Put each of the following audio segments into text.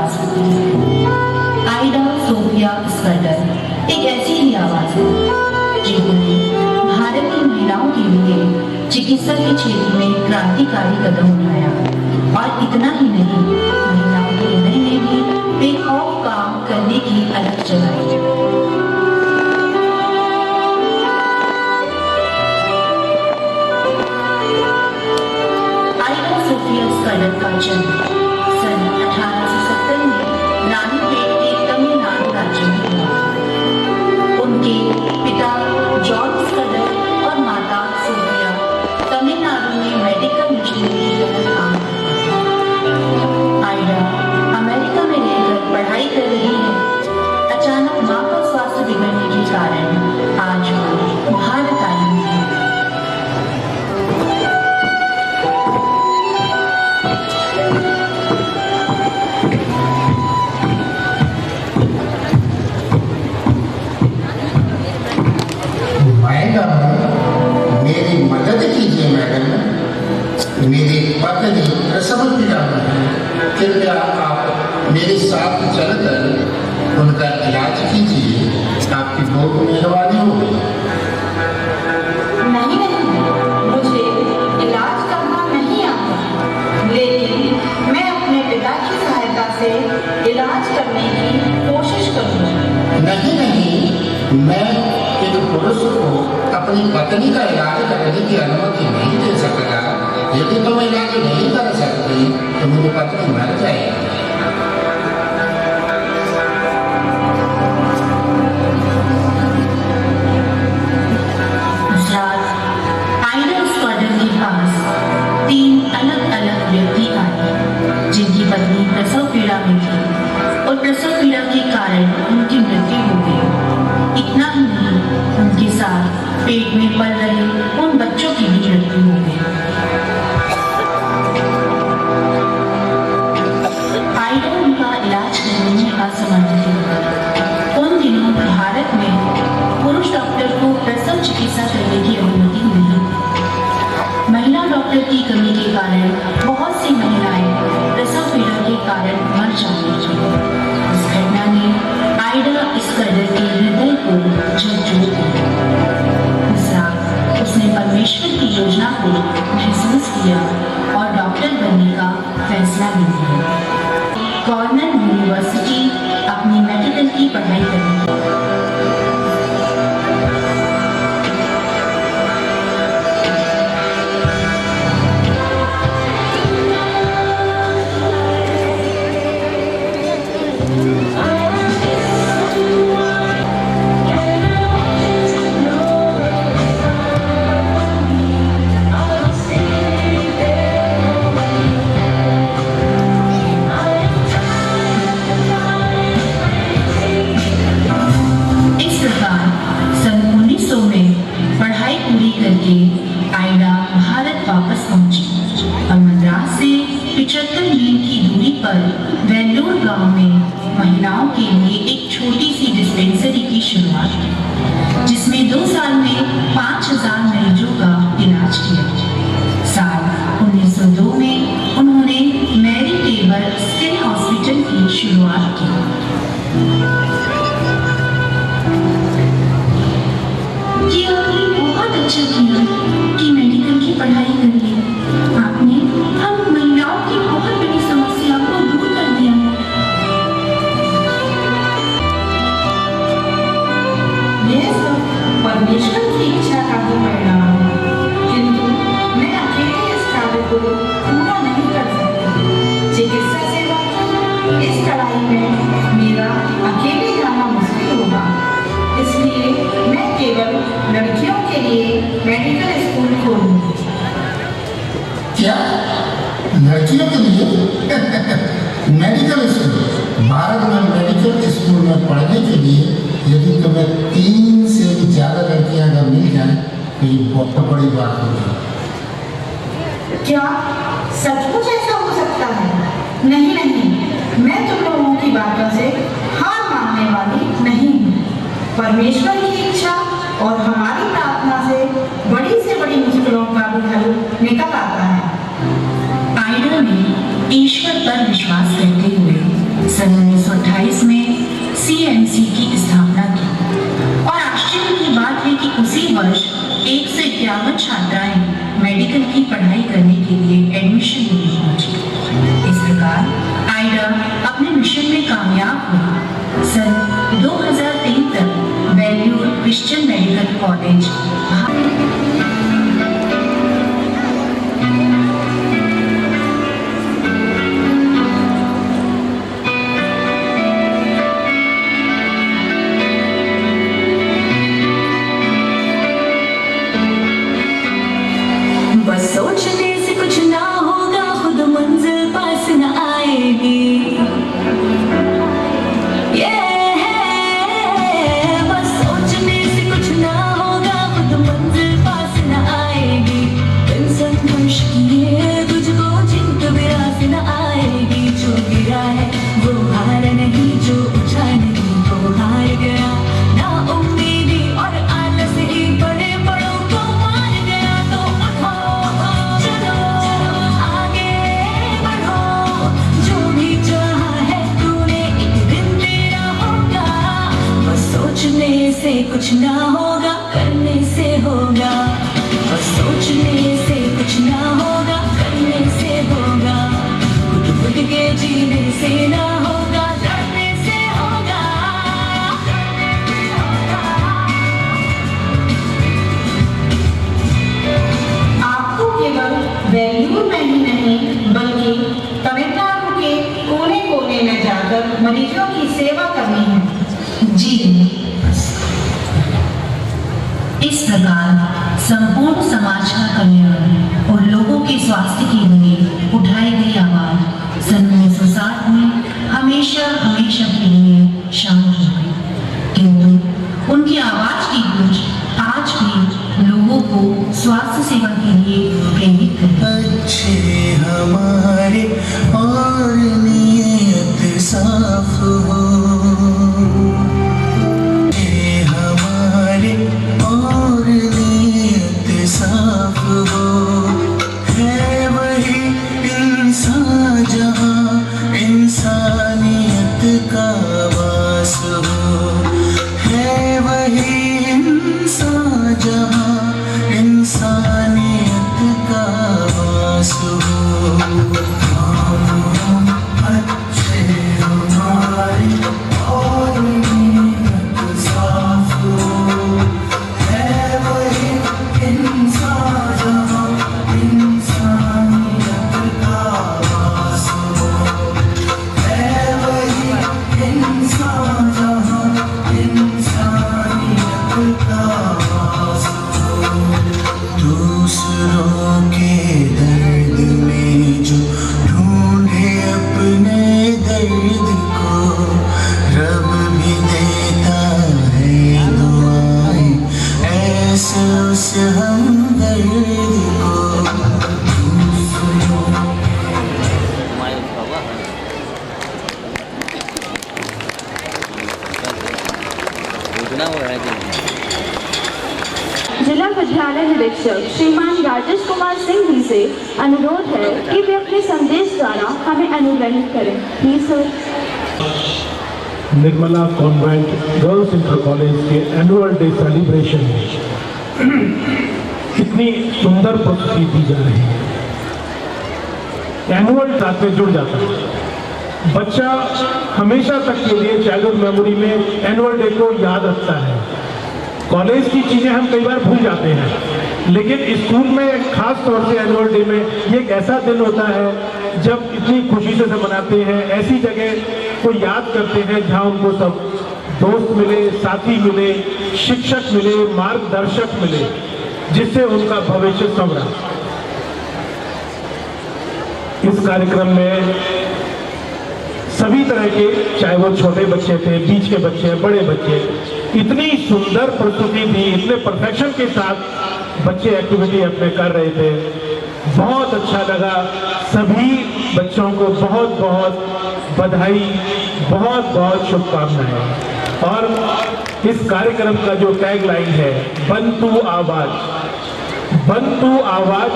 आवाज होती है। आइडा सोफिया स्कर्डर एक ऐसी ही आवाज है जिन्होंने भारत की महिलाओं के लिए चिकित्सा के क्षेत्र में क्रांतिकारी कदम उठाया और इतना ही नहीं, महिलाओं के हृदय में भी बेखौफ काम करने की अलग जगाई। आइडा सोफिया स्कर्डर का जन्म सन 1870 में रानीपेट के तमिलनाडु राज्य में हुआ। उनके पिता जॉन स्कर्डर और माता सोफिया तमिलनाडु में मेडिकल इंजीनियर की तरह काम करते हैं। आइडा अमेरिका में रहकर पढ़ाई कर रही है। अचानक मां का स्वास्थ्य बिगड़ने के कारण आज वो भारत आई हुई है। मेरी मदद कीजिए मैडम, मेरी पत्नी प्रसव पीड़ा में है। कृपया आप मेरे साथ चलकर उनका इलाज कीजिए, आपकी बहुत मेहरबानी होगी। नहीं नहीं, मुझे इलाज करना नहीं आता, लेकिन मैं अपने पिता की सहायता से इलाज करने की कोशिश करूंगी। नहीं नहीं, मैं एक पुरुष को अपनी पत्नी का इलाज करने की अनुमति नहीं दे सकता। यदि तुम इलाज नहीं कर सकती तो मेरी पत्नी मर जाएगी। आइडा स्कर्डर के पास 3 अलग-अलग व्यक्ति आए जिनकी पत्नी प्रसव पीड़ा में थी और प्रसव पीड़ा के कारण उनकी मृत्यु हो गई। इतना ही नहीं, उनके साथ पेट में पल रहे उन बच्चों की भी मृत्यु हो गई। आइडा उनका इलाज करने में असमर्थ थी। उन दिनों भारत में पुरुष डॉक्टर को प्रसव चिकित्सा करने की अनुमति नहीं थी। महिला डॉक्टर की कमी के कारण बहुत सी महिलाएं प्रसव पीड़ा के कारण मर जाती थी। इस घटना ने आइडा स्कर्डर के हृदय को झकझोर दिया। उस रात उसने परमेश्वर की योजना को महसूस किया और डॉक्टर बनने का फैसला भी लिया। कॉर्नेल यूनिवर्सिटी अपनी मेडिकल की पढ़ाई करने आइडा भारत वापस पहुंची और मद्रास से 75 मील की दूरी पर वेल्लोर गांव में महिलाओं के लिए एक छोटी सी डिस्पेंसरी की शुरुआत की, जिसमें 2 साल में 5000 मरीजों का इलाज किया। साल 1902 में उन्होंने मैरी टेबल स्किन हॉस्पिटल की शुरुआत की। ये आपने बहुत अच्छा किया कि मेडिकल की पढ़ाई कर ली। आपने हम महिलाओं की बहुत बड़ी समस्या को दूर कर दिया। यह सब परमेश्वर की इच्छा का ही परिणाम है, किंतु मैं अकेले इस कार्य को पूरा नहीं कर सकती। चिकित्सा सेवा की इस कड़ाई में मेरा अकेले जाना मुश्किल होगा, इसलिए मैं केवल लड़कियों के लिए मेडिकल स्कूल खोलूंगी। क्या लड़कियों के लिए मेडिकल स्कूल? भारत में मेडिकल स्कूल में पढ़ने के लिए यदि तुम्हें 3 से भी ज़्यादा लड़कियां अगर मिल जाए तो ये बहुत बड़ी बात होगी। क्या सचमुच ऐसा हो सकता है? नहीं नहीं, मैं तुम लोगों की बातों से हार मानने वाली नहीं हूँ। परमेश्वर की इच्छा और हमारी प्रार्थना से बड़ी से बड़ी मुश्किलों का भी हल निकल आता है। आइडा ने ईश्वर पर विश्वास करते हुए सन 1928 में CMC की स्थापना की और आश्चर्य की बात है कि उसी वर्ष 151 छात्राएं मेडिकल की पढ़ाई करने के लिए एडमिशन लेने पहुंची। इस प्रकार आइडा अपने मिशन में कामयाब हुई। सन 2003 तक बेल्यूर क्रिश्चियन मेडिकल कॉलेज बस सोचने से कुछ ना होगा, खुद मंजिल पास न आएगी। बस सोचने से कुछ ना होगा, खुद मंजिल पास न आएगी। बिन संघर्ष किए तुझको जिंक विरास न आएगी। जो गिरा है वो हार नहीं, जो उठा नहीं वो हार गया। ना उम्मीदी और आलस ही बड़े बड़ों को मार गया। तो उठो चलो आगे बढ़ो, जो भी चाहा है तूने एक दिन तेरा होगा। बस सोचने से कुछ ना होगा, करने से होगा। बस सोचने से कुछ ना होगा, करने से होगा। खुद के जीने से ना होगा, लड़ने से होगा। आपको केवल बेल्यूर में ही नहीं बल्कि तमिलनाडु के कोने कोने में जाकर मरीजों की सेवा करनी है। जी इस प्रकार संपूर्ण समाज का कल्याण और लोगों के स्वास्थ्य के लिए उठाई गई आवाज सन 1960 में हमेशा हमेशा के लिए शांत हो गई, किंतु उनकी आवाज की गूंज आज भी लोगों को स्वास्थ्य सेवा के लिए प्रेरित करती है। अच्छे हमारे और नियत साफ हो, अच्छे हमारे और नियत साफ हो। है वही इंसान जहाँ इंसानियत का वास हो। है वही इंसान जहाँ इंसानियत का वास हो। अच्छे हमारे और नियत साफ हो। है वही इंसान जहाँ इंसानियत का वास हो। है वही इंसान जहाँ इंसानियत का वास हो। दूसरों के दर्द में जो ढूंढे अपने दर्द को, रब भी देता है दुआएं ऐसे उस हमदर्द को। जिला विद्यालय निरीक्षक श्रीमान राजेश कुमार सिंह जी से अनुरोध है कि वे अपने संदेश द्वारा हमें अनुग्रहित करें। Please sir. Nirmala convent girls inter college के एनुअल डे सेलिब्रेशन में कितनी सुंदर प्रस्तुति दी जा रही है। एनुअल साथ में जुड़ जाता है बच्चा, हमेशा तक के लिए चाइल्डहुड मेमोरी में एनुअल डे को याद रखता है। कॉलेज की चीज़ें हम कई बार भूल जाते हैं, लेकिन स्कूल में खास तौर से एनुअल डे में ये एक ऐसा दिन होता है जब इतनी खुशी से मनाते हैं। ऐसी जगह को याद करते हैं जहाँ उनको सब दोस्त मिले, साथी मिले, शिक्षक मिले, मार्गदर्शक मिले, जिससे उनका भविष्य संवरा। इस कार्यक्रम में सभी तरह के, चाहे वो छोटे बच्चे थे, बीच के बच्चे, बड़े बच्चे, इतनी सुंदर प्रस्तुति थी, इतने परफेक्शन के साथ बच्चे एक्टिविटी अपने कर रहे थे। बहुत अच्छा लगा। सभी बच्चों को बहुत बहुत बधाई, बहुत बहुत शुभकामनाएं। और इस कार्यक्रम का जो टैग लाइन है, बंतु आवाज, बंतु आवाज,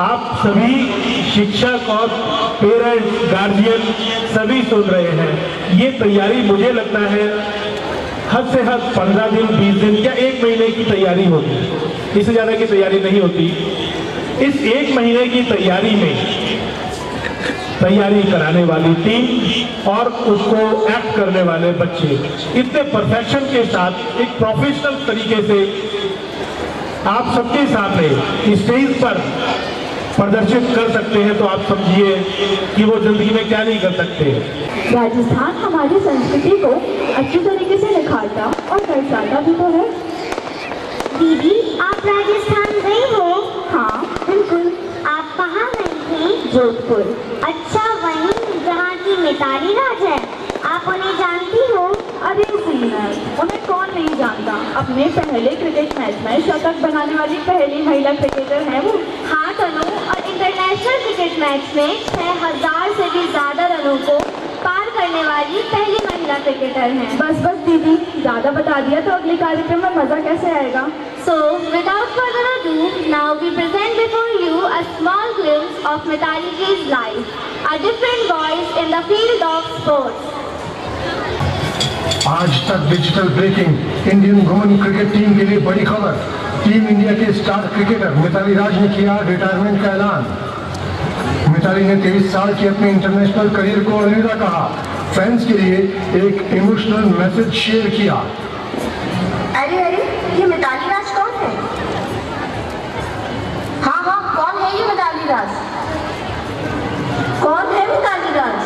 आप सभी शिक्षक और पेरेंट्स, गार्जियन सभी सुन रहे हैं। ये तैयारी मुझे लगता है हद से हद 15 दिन, 20 दिन या 1 महीने की तैयारी होगी, इससे ज़्यादा की तैयारी नहीं होती। इस 1 महीने की तैयारी में तैयारी कराने वाली टीम और उसको एक्ट करने वाले बच्चे इतने परफेक्शन के साथ एक प्रोफेशनल तरीके से आप सबके सामने स्टेज पर प्रदर्शित कर सकते हैं, तो आप समझिए कि वो जिंदगी में क्या नहीं कर सकते। राजस्थान हमारी संस्कृति को अच्छी तरीके से निखारता और दर्शाता भी तो है। दीदी, आप राजस्थान गई हो? हाँ बिल्कुल। आप कहाँ गई थी? जोधपुर। अच्छा, वहीं जहाँ की मिताली राज है। आप उन्हें जानती हो? अरे सीनियर, उन्हें कौन नहीं जानता। अपने पहले क्रिकेट मैच में शतक बनाने वाली पहली महिला क्रिकेटर है वो। हाँ तनु, और इंटरनेशनल क्रिकेट मैच में 6000 से भी ज्यादा रनों को पार करने वाली पहली महिला क्रिकेटर हैं। बस बस दीदी, ज़्यादा बता दिया तो अगले कार्यक्रम में मज़ा कैसे आएगा। So, without further ado, now we present before you a small glimpse of Mithali Ji's life, a different voice in the field of sports. Aaj Tak digital breaking Indian women cricket team के लिए बड़ी खबर। टीम इंडिया के star cricketer Mithali Raj ने किया retirement का ऐलान। मिताली ने 23 साल की अपने इंटरनेशनल करियर को अलविदा कहा। फैंस के लिए एक इमोशनल मैसेज शेयर किया। अरे अरे, ये मिताली राज कौन है? हाँ हाँ, कौन है ये मिताली राज? कौन है मिताली राज?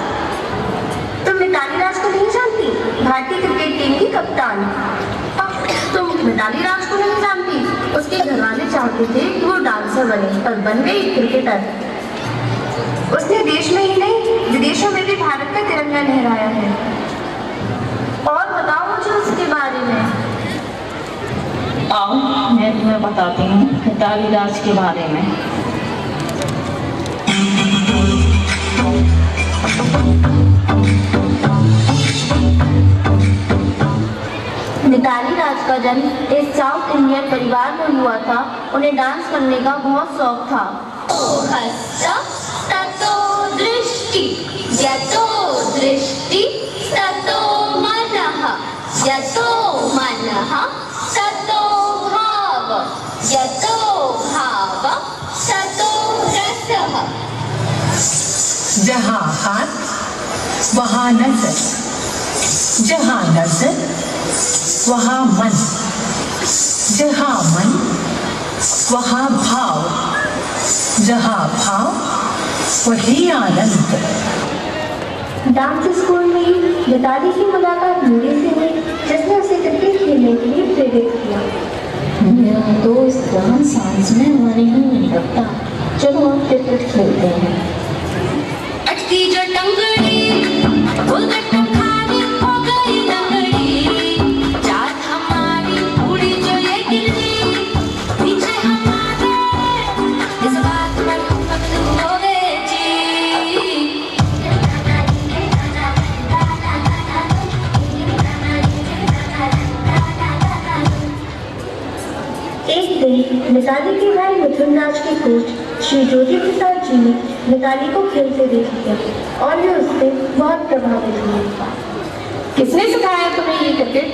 तुम मिताली राज को नहीं जानती? भारतीय क्रिकेट टीम की कप्तान। तुम मिताली राज को नहीं जानती? उसके घर वाले चाहते थे कि वो डांसर बने, पर बन गई क्रिकेटर। उसने देश में ही नहीं, विदेशों में भी भारत का तिरंगा लहराया है। और बताओ मुझे उसके बारे में। आओ, मैं तुम्हें बताती हूँ मिताली राज के बारे में। मिताली राज का जन्म एक साउथ इंडियन परिवार में हुआ था। उन्हें डांस करने का बहुत शौक था। ततो दृष्टि, यतो दृष्टि, ततो मनः, यतो मनः, ततो भाव, यतो भाव, ततो रसः। जहाँ हाथ वहाँ नजर, जहाँ नजर वहाँ मन, जहाँ मन वहाँ भाव, जहाँ भाव वही आनंद। डांस स्कूल में ही मिताली की मुलाकात मेरे से हुई, जिसने उसे क्रिकेट खेलने के लिए प्रेरित किया। मेरा दोस्त जहाँ सांस में हमारे नहीं लगता, चलो हम क्रिकेट खेलते हैं। अटकी जो टंगड़ी, उलगट खानी हो गई लंगड़ी, जात हमारी उड़ी जो ये गिल्ली, पीछे हमारे इस बात पर हम पकड़ हो गए जी। एक दिन मिताली के भाई मिथुन राज के कोच श्री ज्योति प्रसाद जी ने मिताली को खेलते देख लिया और वे उससे बहुत प्रभावित हुए। किसने सिखाया तुम्हें ये क्रिकेट?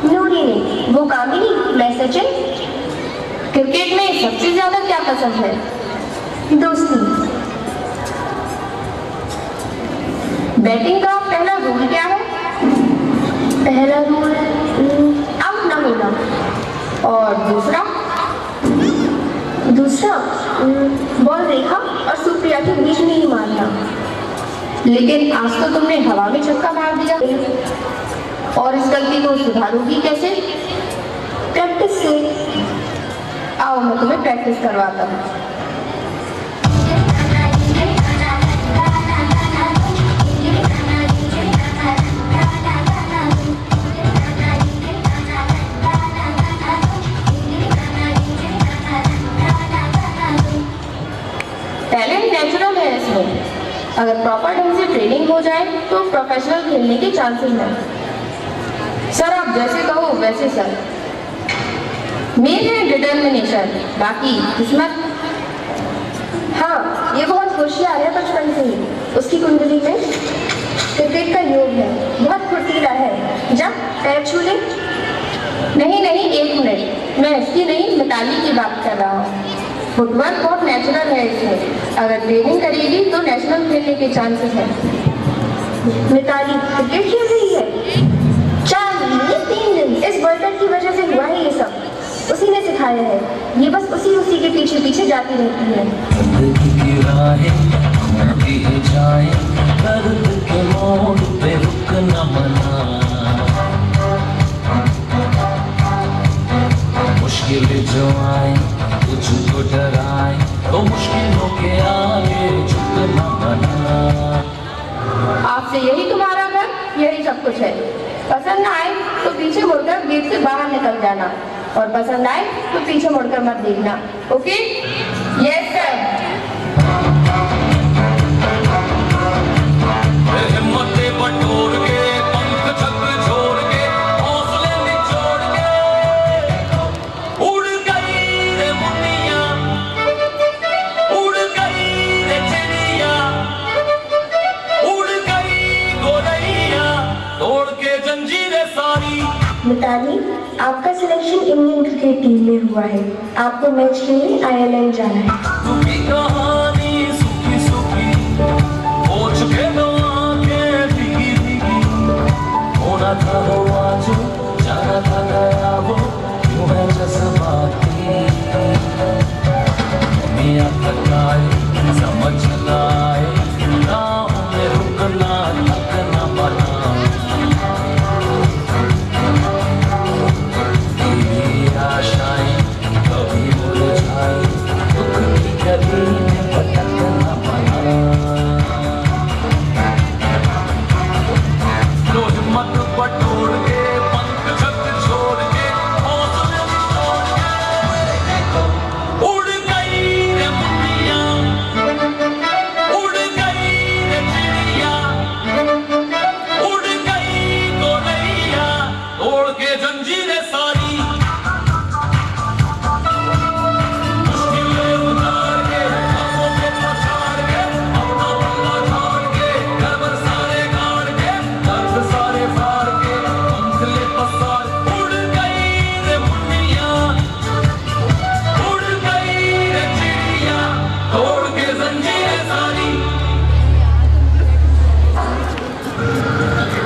नूरी ने। वो कामिनी, मैं सचिन। क्रिकेट में सबसे ज्यादा क्या पसंद है? दोस्ती। बैटिंग का पहला रूल क्या है? पहला रूल आउट ना होना। और दूसरा बॉल रेखा और सुप्रिया के बीच में ही मारना। लेकिन आज तो तुमने हवा में छक्का मार दिया, और इस गलती को सुधारोगी कैसे? प्रैक्टिस से। आओ मैं तुम्हें प्रैक्टिस करवाता हूँ। टैलेंट नेचुरल है इसमें, अगर प्रॉपर ढंग से ट्रेनिंग हो जाए तो प्रोफेशनल खेलने के चांसेस हैं। सर आप जैसे कहो वैसे सर। मेन है डिटर्मिनेशन, बाकी किस्मत। हाँ, होशियार है बचपन से ही। उसकी कुंडली में क्रिकेट का योग है, बहुत फुर्तीला है। जब पैर छू ले। नहीं नहीं, एक मिनट, मैं इसकी नहीं मिताली की बात कर रहा हूँ। फुटवर्क बहुत नेचुरल है इसमें, अगर ट्रेनिंग करेगी तो नेशनल खेलने के चांसेस हैं। मिताली क्रिकेट खेल रही है? 4 महीने 3 दिन, इस वर्ल्ड कप की वजह से हुआ है ये सब, उसी ने सिखाया है। ये बस उसी के पीछे पीछे जाती रहती है। जिंदगी की राहें दी जाए, दर्द के मोड़ पे रुक न मना। मुश्किल जो आए तुझको डराए, तो मुश्किलों के आगे झुक न मना। आपसे यही तुम्हारा घर, यही सब कुछ है। पसंद आए तो पीछे मुड़कर गेट से बाहर निकल जाना, और पसंद आए तो पीछे मुड़कर मत देखना। ओके? Yes sir. हिम्मतें बटोर के, पंख झकझोर के, हौसले निचोड़ के, उड़ गई रे मुनिया, उड़ गई रे चिड़िया, उड़ गई गोरैया, तोड़ के जंजीरें सारी। मिताली, आपका सिलेक्शन इंडियन क्रिकेट टीम में हुआ है। आपको मैच खेलने आयरलैंड जाना है। तुम्ही कहानी सुखी सुखी, हो चुके दो आंखें भीगी भीगी। होना था वो आज, जाना था गया वो, क्यों है जज्बाती। मियां थकाए समझ ना आए, राहों में रुकना थकना बना। आशाएं कभी मुरझाई, दुख की गली में भटकना पड़ा। लो हिम्मत बटोर के, पंख झकझोर के, हौसले निचोड़ के, उड़ गई रे मुनिया, उड़ गई रे चिड़िया, उड़ गई गोरैया, तोड़ के जंजीरें सारी।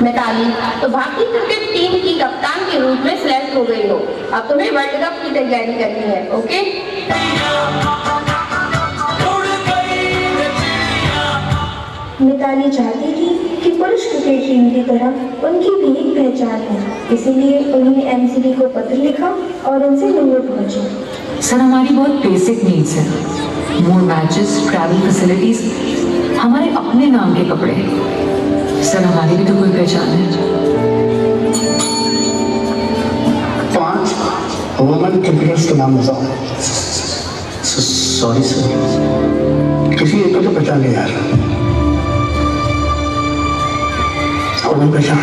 मिताली, तो भारतीय क्रिकेट टीम की कप्तान के रूप में सिलेक्ट हो गई हो। अब तुम्हें वर्ल्ड कप की तैयारी करनी है। ओके? मिताली चाहती थी कि पुरुष क्रिकेट टीम की तरह उनकी भी एक पहचान है, इसीलिए उन्होंने एमसीबी को पत्र लिखा और उनसे मिलने पहुंची। सर, हमारी बहुत बेसिक नीड्स है। मोर मैचेस, ट्रैवल फैसिलिटीज, हमारे अपने नाम के कपड़े। सर, हमारी भी तो कोई पहचान है। 5 वुमेन क्रिकेटर्स के नाम बताओ। सॉरी सर, किसी एक को तो पहचान यार, और नहीं पहचान।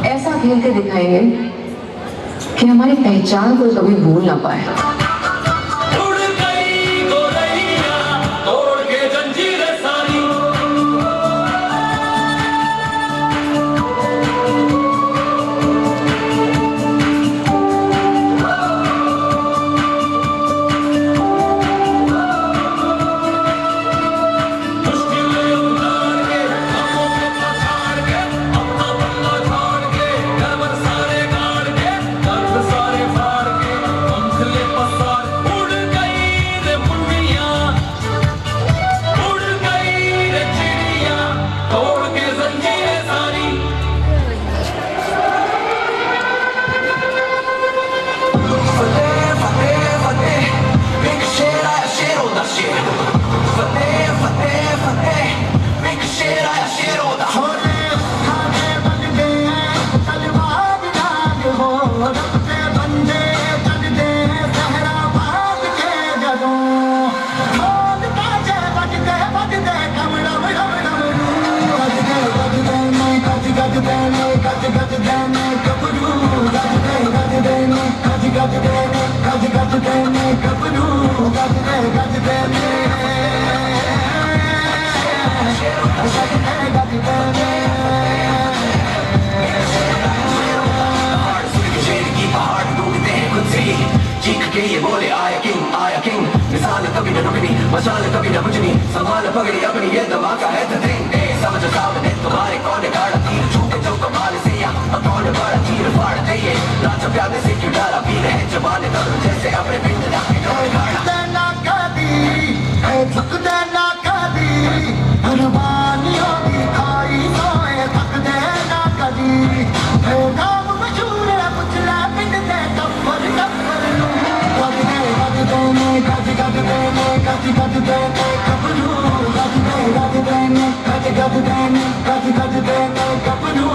ऐसा खेल के दिखाएंगे कि हमारी पहचान को कभी भूल ना पाए। उड़ गई गोरैया, तोड़ के जंजीरें सारी। मुश्किलें उतार के, गमों को पछाड़ के, अपना बल्ला झाड़ के, गर्व सारे गाड़ के, दर्द सारे फाड़ के, पंख ले पसार ये बोले आया किंग मिसाल कभी न रुकनी मशाल कभी न बुझनी संभाल पगड़ी अपनी ये धमाका है the thing समझो सामने तुम्हारे कौन गाड़ा तीर छूटे जो कमाल से या कौन बड़ा तीर फाड़ दे ये राजा प्यादे से क्यों डाला पीर है जवान दर्द जैसे अपने पिंड डाके ढोल गाड़ा ना कभी है झुक देना कभी कुर्बानी होगी खाई सोए थक देना कभी है नाम मशहूर है पुछला पिंड दे कब्बर नू गज देने कबरू गज देने कबरू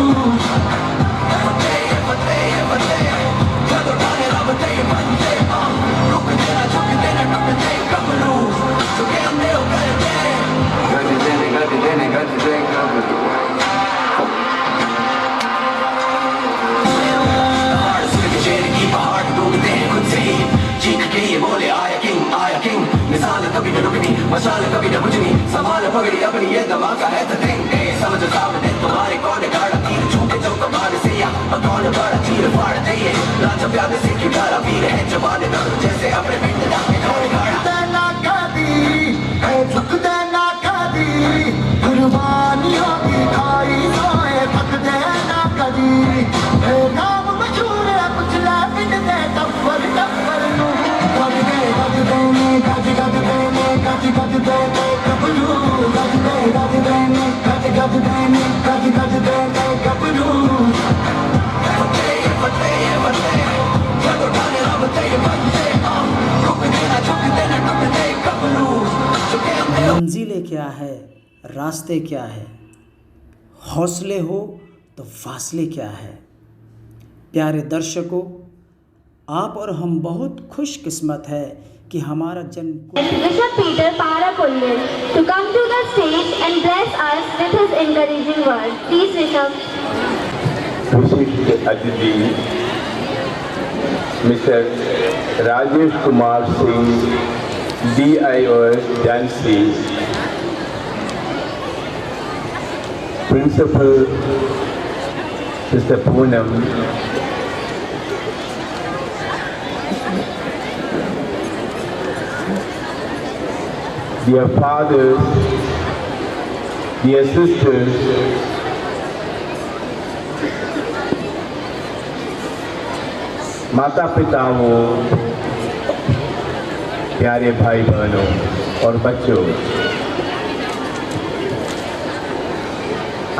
मशाल कभी न बुझनी संभाल पगड़ी अपनी ये धमाका है the thing समझो सामने तुम्हारे कौन गाड़ा तीर छूटे जो कमाल से या कौन बड़ा तीर फाड़ दे ये राजा प्यादे से क्यों डाला पीर है जवान दर्द जैसे अपने पिंड डाके ढोल गाड़ा देना कभी है झुक देना कभी कुर्बानी होगी खाई सोए थक देना कभी है नाम मशहूर है पुछला पिंड दे टप्पर नू गज देने कबरू गज देने कबरू मंजिलें क्या है, रास्ते क्या है, हौसले हो तो फासले क्या है। प्यारे दर्शकों, आप और हम बहुत खुशकिस्मत है कि हमारा जन्म Bishop Peter Parakulil to come to the stage and bless us with his encouraging words. Please, Bishop. विशिष्ट अतिथि mister Rajesh Kumar Singh DIOS Jhansi, Principal Mr. Poonam, dear fathers, dear sisters, माता पिताओं, प्यारे भाई बहनों और बच्चों,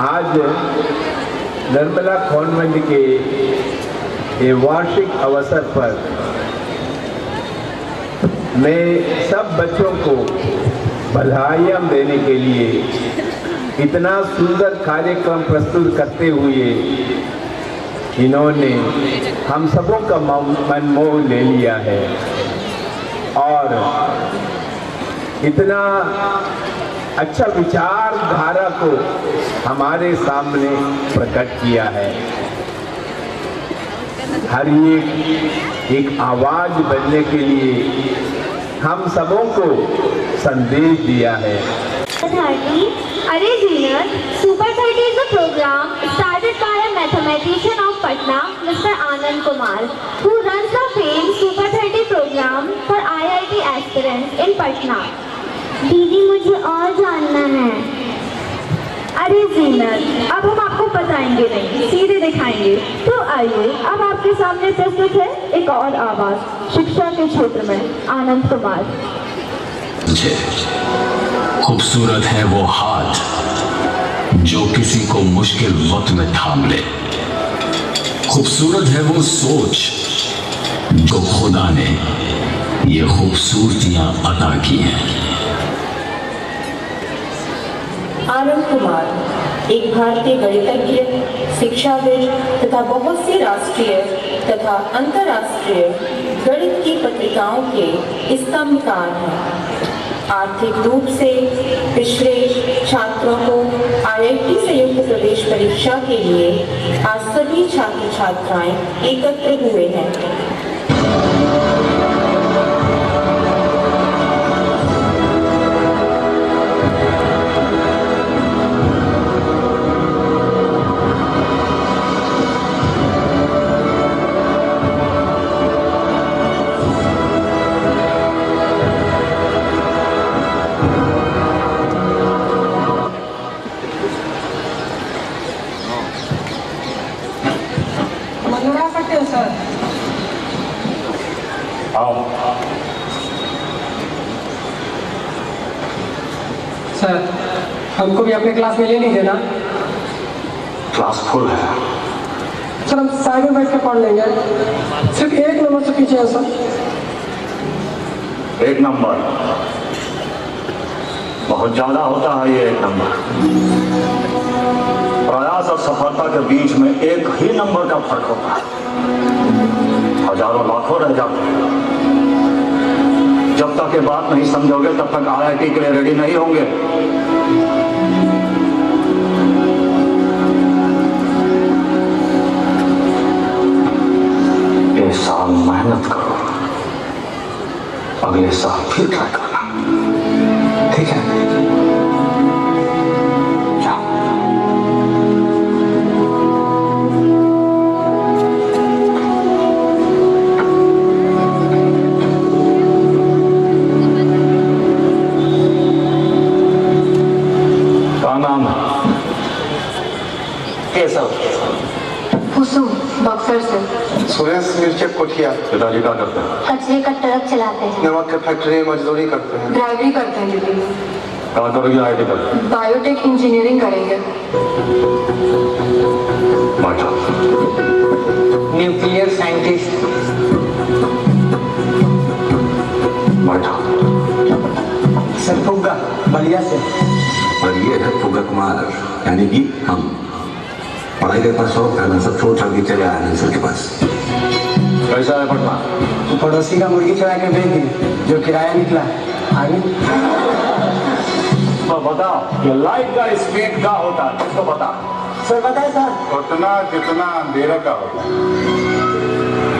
आज निर्मला कॉन्वेंट के ये वार्षिक अवसर पर मैं सब बच्चों को बधाइयाँ देने के लिए इतना सुंदर कार्यक्रम प्रस्तुत करते हुए इन्होंने हम सबों का मन मोह ले लिया है और इतना अच्छा विचारधारा को हमारे सामने प्रकट किया है। हर एक आवाज बनने के लिए हम सबों को संदेश दिया है। Array Zenith Super 30 is a program started by a mathematician of Patna, Mr. Anand Kumar, who runs the famed Super 30 program for IIT aspirants in Patna. दीदी मुझे और जानना है। अरे ज़ीनत, अब हम आपको बताएंगे नहीं, सीधे दिखाएंगे। तो आइए, अब आपके सामने प्रस्तुत है एक और आवाज शिक्षा के क्षेत्र में आनंद कुमार। खूबसूरत है वो हाथ जो किसी को मुश्किल वक्त में थाम ले। खूबसूरत है वो सोच जो खुदा ने ये खूबसूरतियां अता की हैं। आनंद कुमार एक भारतीय गणितज्ञ, शिक्षाविद तथा बहुत सी राष्ट्रीय तथा अंतर्राष्ट्रीय गणित की पत्रिकाओं के स्तंभकार हैं। आर्थिक रूप से पिछड़े छात्रों को IIT संयुक्त प्रवेश परीक्षा के लिए आज सभी छात्र छात्राएं एकत्र हुए हैं। सर, हमको भी अपने क्लास में ले लीजिए ना। क्लास फुल है। सर, हम साइड में बैठ के पढ़ लेंगे। सिर्फ 1 नंबर से पीछे है सर। 1 नंबर बहुत ज्यादा होता है ये 1 नंबर। प्रयास और सफलता के बीच में 1 ही नंबर का फर्क होता है। हजारों लाखों रह जाते हैं। जब तक ये बात नहीं समझोगे तब तक IIT के लिए रेडी नहीं होंगे। इस साल मेहनत करो, अगले साल फिर ट्राई करना, ठीक है? कुसुम बक्सर से। सुरेश मिर्चे कोठिया। पिताजी क्या करते हैं? कचरे का ट्रक चलाते हैं। नमक के फैक्ट्री में मजदूरी करते हैं। ड्राइवरी करते हैं दीदी। क्या करोगे IIT कर? बायोटेक इंजीनियरिंग करेंगे। Nuclear scientist. सर फुग्गा बलिया से। और ये है फुग्गा कुमार, यानी कि हम पढ़ाई के पास हो, सब छोड़ छाड़ के चले आए आनंद सर के पास। कैसा है पढ़ना? पड़ोसी का मुर्गी चुरा के बेच दी, जो किराया निकला। आगे तो बताओ ये लाइट का स्पीड क्या होता है, किसको बता? सर बताए सर। उतना जितना अंधेरा का होता है।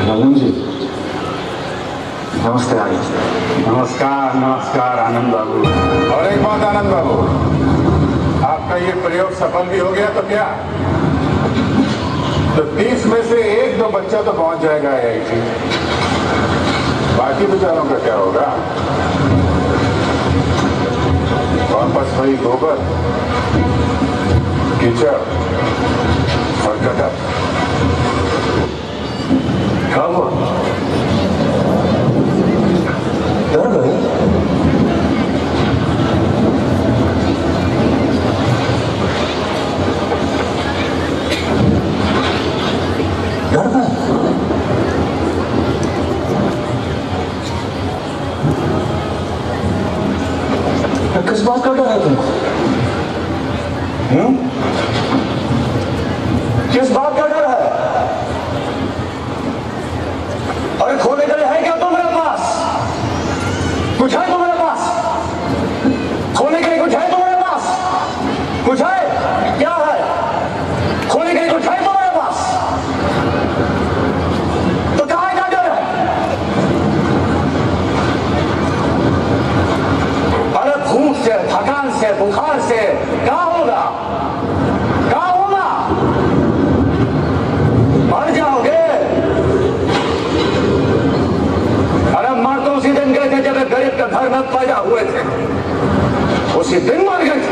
ललन जी नमस्ते। आइए। नमस्कार नमस्कार आनंद बाबू। और एक बात आनंद बाबू, आपका ये प्रयोग सफल भी हो गया तो क्या, तो 30 में से 1-2 बच्चा तो पहुंच जाएगा IIT। बाकी बेचारों का क्या होगा? वापस वही गोबर, कीचड़ और गटर। क्या हुआ? डर गए? डर गए? किस बात का डर है तुमको? किस बात का डर है? अरे खोने के लिए है क्या तुम्हारे पास? कुछ है तुम्हारे पास? खोने के लिए कुछ है तुम्हारे पास? कुछ है? क्या है? खोने के लिए कुछ है तुम्हारे पास? तो कहाँ का डर है? अरे भूख से, थकान से, बुखार से क्या होगा? क्या होगा? मर जाओगे। अरे मर तो उसी दिन गए थे जब एक गरीब के घर में पैदा हुए थे, उसी दिन मर गए थे।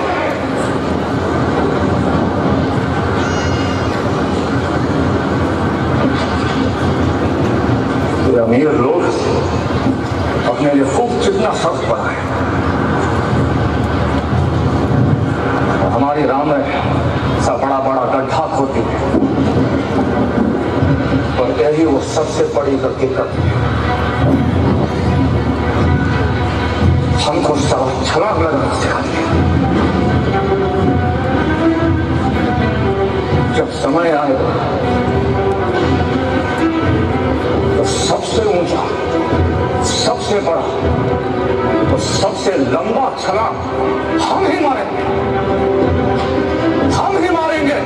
ये अमीर लोग अपने लिए खूब कितना सख्त बनाए। हमारी राह में सब बड़ा बड़ा गड्ढा खोदती है, और यही वो सबसे बड़ी गलती करती है। हमको सब छलांग लगाना सिखाती है। जब समय आएगा तो सबसे ऊंचा, सबसे बड़ा और सबसे लंबा छलांग हम ही मारेंगे, हम ही मारेंगे।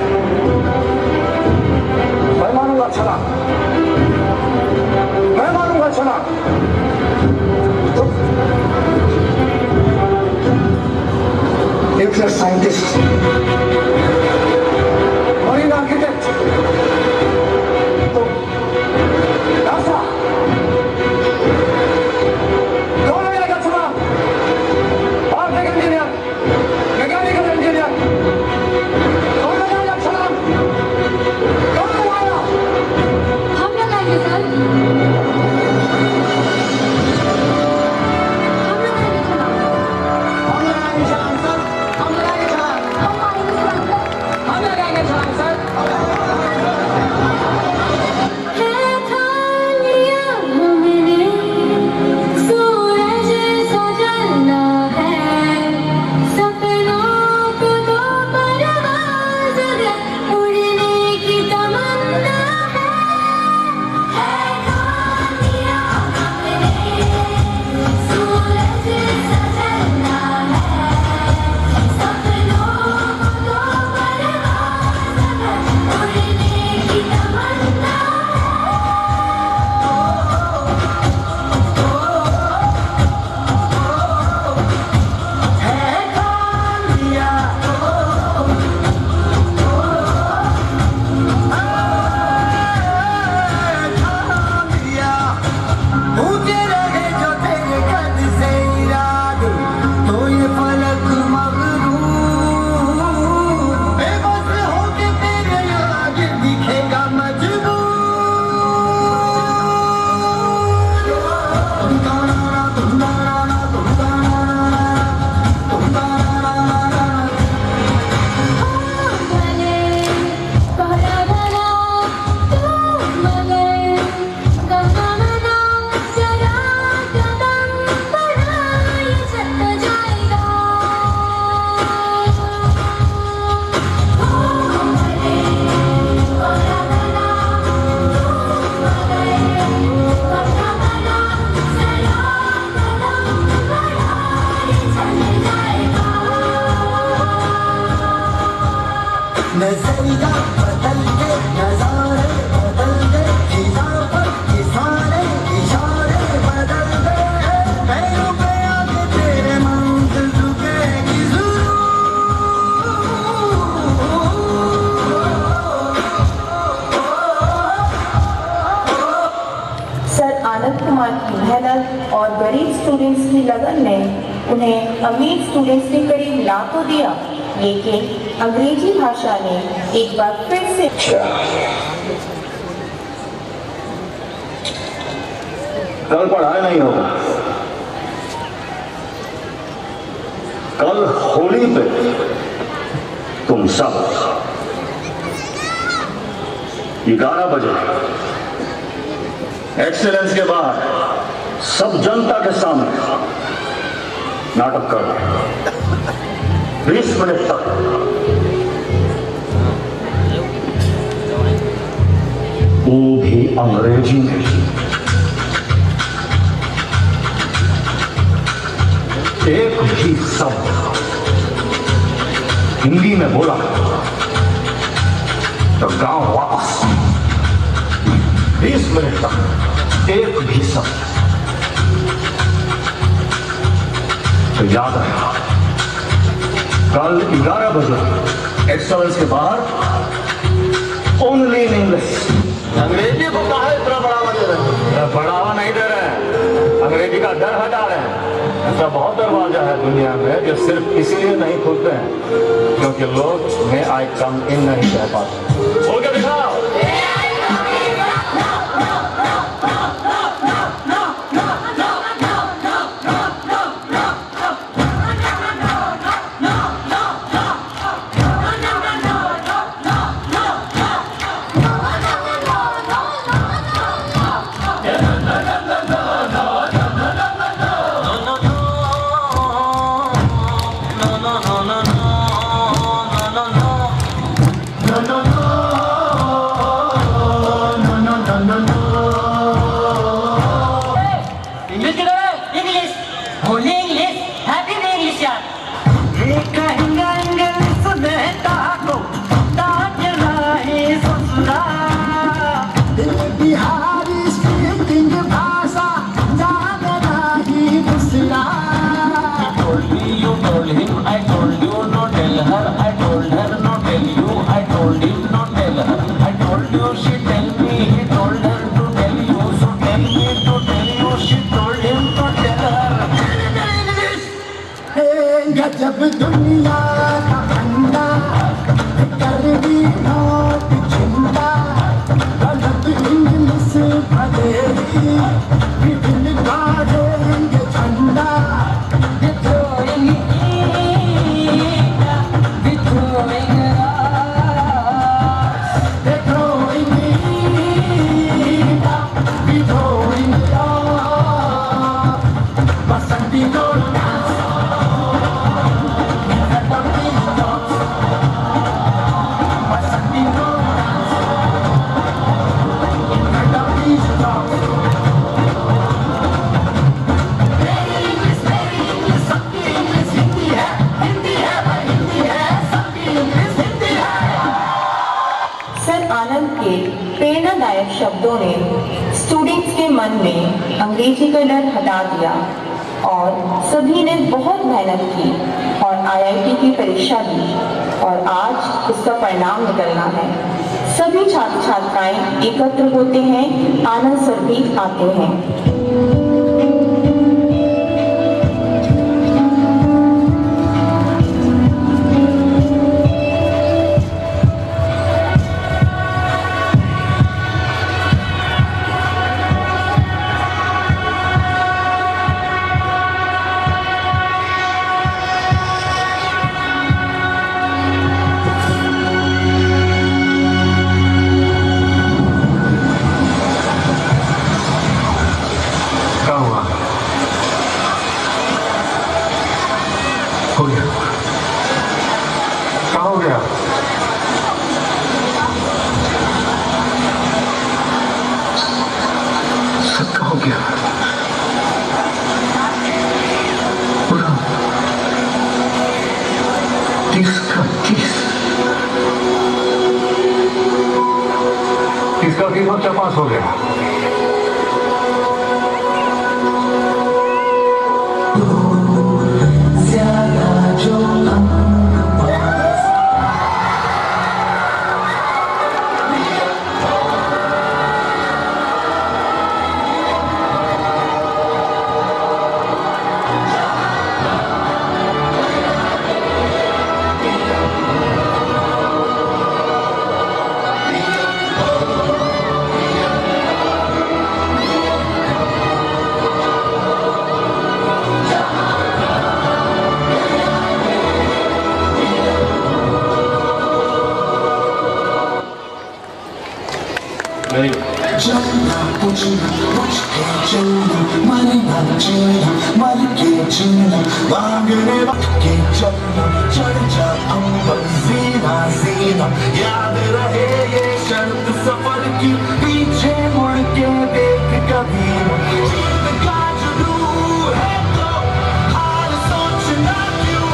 मैं मारूंगा छलांग, मैं मारूंगा छलांग। न्यूक्लियर साइंटिस्ट, मरीन आर्किटेक्ट, तो नासा, कौन लगेगा छलांग? आर्थिक इंजीनियर, मैकेनिकल इंजीनियर, कौन लगाएगा छलांग? कौन लगाएगा? हम लगाएंगे सर। नजरिया बदल के नजारे बदल गए, खिलाफत के सारे इशारे बदल गए। पैरों पे आगे तेरे मंजिल झुकेगी सर आनंद कुमार की मेहनत और गरीब स्टूडेंट्स की लगन ने उन्हें अमीर स्टूडेंट्स के करीब ला तो दिया, लेकिन अंग्रेजी भाषा ने एक बार फिर से कल पढ़ाई नहीं होगा। कल होली पे तुम सब 11 बजे एक्सीलेंस के बाहर सब जनता के सामने नाटक करो। 20 मिनट तक वो भी अंग्रेजी में। एक भी शब्द हिंदी में बोला तो गांव वापस। 20 मिनट तक एक भी शब्द। तो याद रखना, कल 11 बजे एक्सेलेंस के बाहर ओनली इन इंग्लिश। अंग्रेजी को कहा इतना बढ़ावा दे रहे हैं? बढ़ावा नहीं दे रहे हैं, अंग्रेजी का डर हटा रहे हैं। ऐसा बहुत दरवाजा है दुनिया में जो सिर्फ इसीलिए नहीं खुलते हैं क्योंकि लोग में आई कम इन नहीं कह पाते। बोल के दिखाओ। no, no, no. जब दुनिया का अंडा कर दी नोट चिंता गलत इंग्लिश भरेगी विभिन्न गाड़ेंगे झंडा प्रेरणादायक शब्दों ने स्टूडेंट्स के मन में अंग्रेजी का डर हटा दिया और सभी ने बहुत मेहनत की और IIT की परीक्षा दी और आज उसका परिणाम निकलना है। सभी छात्र छात्राएं एकत्र होते हैं, आनंद सर भी आते हैं। इसका भी बच्चा पास हो गया। याद रहे ये शर्त सफर की, पीछे मुड़ के देख कभी का जुनून है तो हाल सोचना क्यों,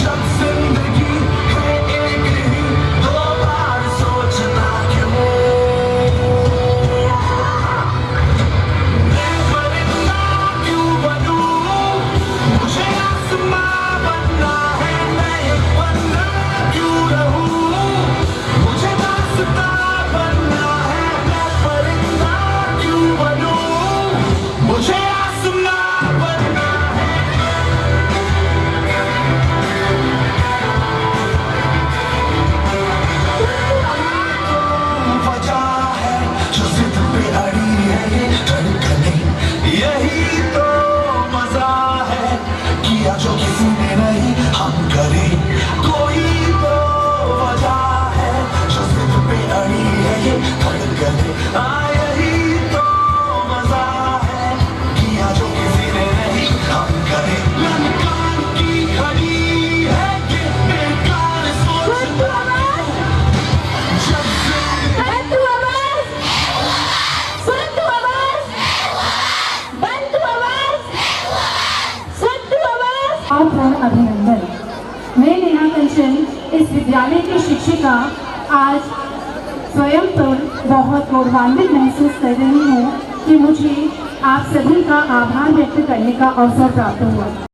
जब जिंदगी है एक ही दो बार सोचना क्यों। मैं परिंदा क्यों बनूं, मुझे आसमां बनना है, मैं एक पन्ना क्यों रहूं, मुझे दास्तां बनना है, मैं परिंदा क्यों बनूं, मुझे आसमां बनना है। वजह है जो जिद पे अड़ी है ये धड़कने, यही तो मजा है, किया जो किसी ने नहीं हम करें, कोई तो वजह है जो जिद पे अड़ी है ये धड़कने, यही तो मजा है, किया जो किसी ने नहीं हम करें। ललकार की घड़ी है कि बेकार सोचना, जब आप हैं अभिनंदन। मैं नेहा कंचन, इस विद्यालय की शिक्षिका, आज स्वयं पर बहुत गौरवान्वित महसूस कर रही हूँ कि मुझे आप सभी का आभार व्यक्त करने का अवसर प्राप्त हुआ।